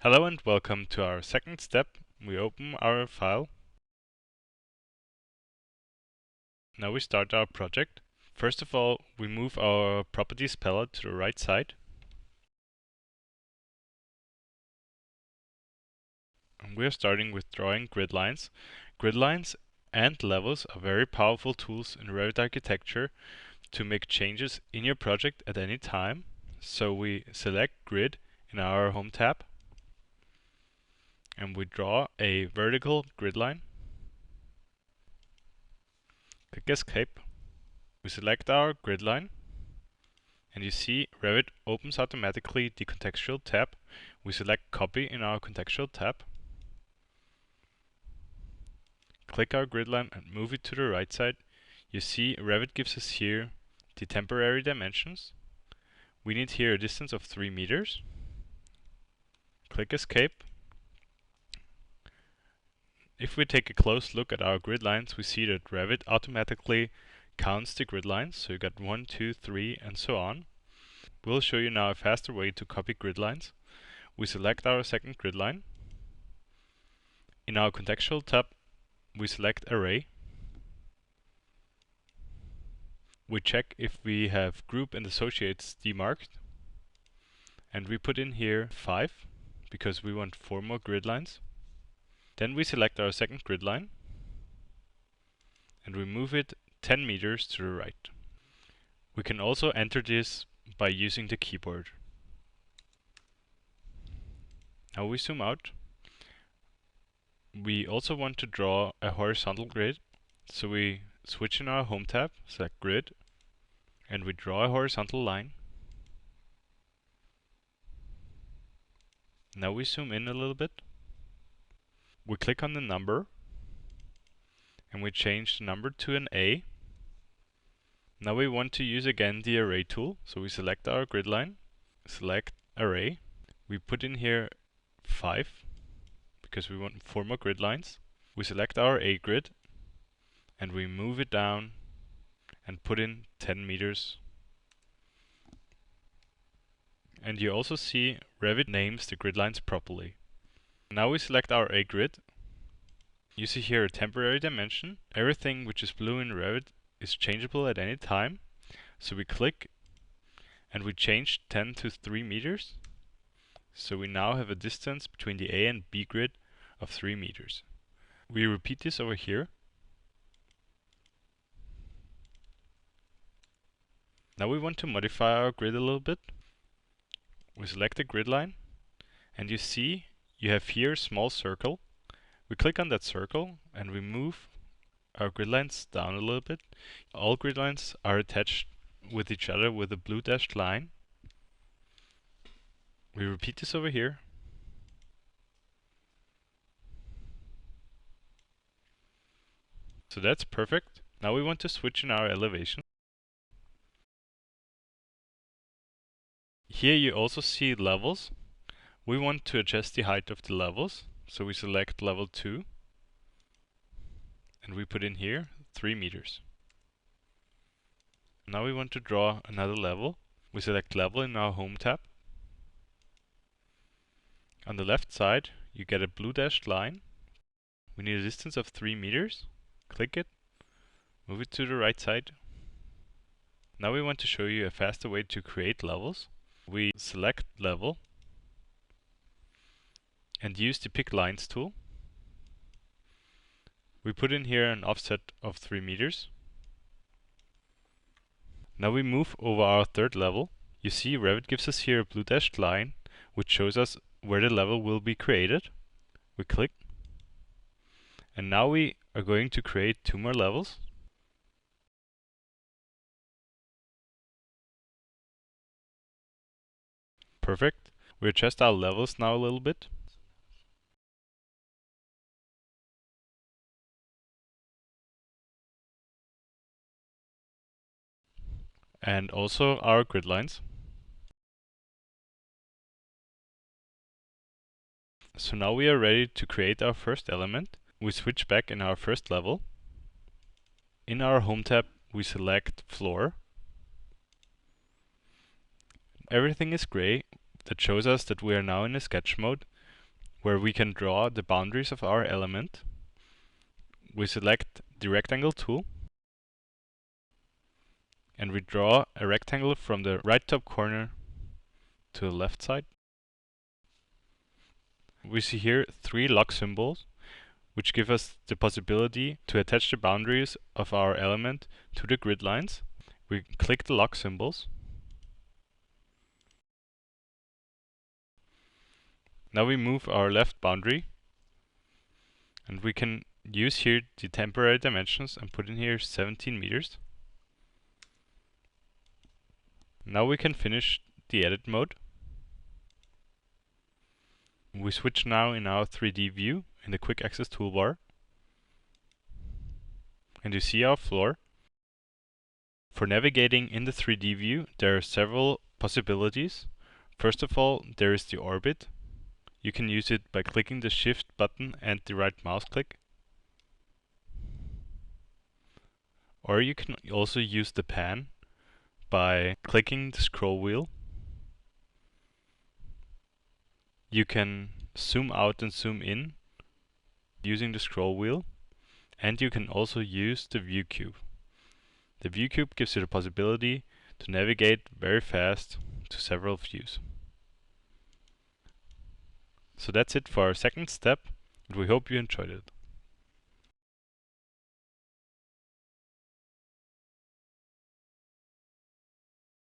Hello and welcome to our second step. We open our file. Now we start our project. First of all, we move our properties palette to the right side. And we are starting with drawing grid lines. Grid lines and levels are very powerful tools in Revit architecture to make changes in your project at any time. So we select grid in our home tab and we draw a vertical grid line. Click Escape. We select our grid line, and you see Revit opens automatically the contextual tab. We select copy in our contextual tab. Click our grid line and move it to the right side. You see Revit gives us here the temporary dimensions. We need here a distance of 3 meters. Click Escape. If we take a close look at our grid lines, we see that Revit automatically counts the grid lines. So you got 1, 2, 3, and so on. We'll show you now a faster way to copy grid lines. We select our second grid line. In our contextual tab, we select array. We check if we have group and associates demarked. And we put in here 5, because we want 4 more grid lines. Then we select our second grid line. And we move it 10 meters to the right. We can also enter this by using the keyboard. Now we zoom out. We also want to draw a horizontal grid. So we switch in our home tab, select grid, and we draw a horizontal line. Now we zoom in a little bit. We click on the number and we change the number to an A. Now we want to use again the array tool. So we select our grid line, select array. We put in here 5 because we want 4 more grid lines. We select our A grid and we move it down and put in 10 meters. And you also see Revit names the grid lines properly. Now we select our A grid. You see here a temporary dimension. Everything which is blue in Revit is changeable at any time. So we click and we change 10 to 3 meters. So we now have a distance between the A and B grid of 3 meters. We repeat this over here. Now we want to modify our grid a little bit. We select the grid line and you see you have here a small circle. We click on that circle and we move our grid lines down a little bit. All grid lines are attached with each other with a blue dashed line. We repeat this over here. So that's perfect. Now we want to switch in our elevation. Here you also see levels. We want to adjust the height of the levels. So we select level 2. And we put in here 3 meters. Now we want to draw another level. We select level in our home tab. On the left side, you get a blue dashed line. We need a distance of 3 meters. Click it, move it to the right side. Now we want to show you a faster way to create levels. We select level and use the pick lines tool. We put in here an offset of 3 meters. Now we move over our third level. You see Revit gives us here a blue dashed line which shows us where the level will be created. We click and now we are going to create 2 more levels. Perfect. We adjust our levels now a little bit. And also our grid lines. So now we are ready to create our first element. We switch back in our first level. In our home tab, we select floor. Everything is gray. That shows us that we are now in a sketch mode. where we can draw the boundaries of our element. We select the rectangle tool and we draw a rectangle from the right top corner to the left side. We see here 3 lock symbols, which give us the possibility to attach the boundaries of our element to the grid lines. We click the lock symbols. Now we move our left boundary, and we can use here the temporary dimensions and put in here 17 meters. Now we can finish the edit mode. We switch now in our 3D view in the quick access toolbar. And you see our floor. For navigating in the 3D view, there are several possibilities. First of all, there is the orbit. You can use it by clicking the Shift button and the right mouse click. Or you can also use the pan by clicking the scroll wheel. You can zoom out and zoom in using the scroll wheel, and you can also use the view cube. The view cube gives you the possibility to navigate very fast to several views. So that's it for our second step, and we hope you enjoyed it.